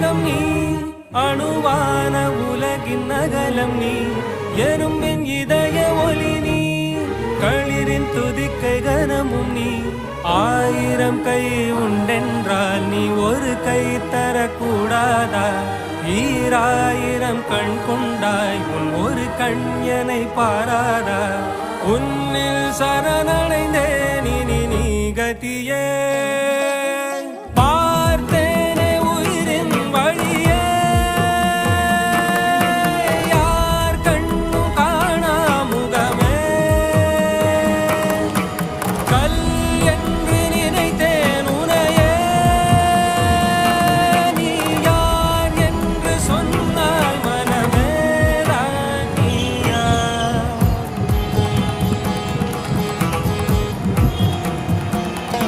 அங்கம் நீ அணுவான உலகின் அகலம் நீ எறும்பின் இதய ஒளி நீ களிரின் துதிக்கை கனமும் நீ ஆயிரம் கை உண்டென்றால் நீ ஒரு கை தரக்கூடாதா ஈராயிரம் கண் கொண்டாய் உன் ஒரு கண்யனை பாராதா உன்னில் சரணடைந்தேன் இனி நீ கதியே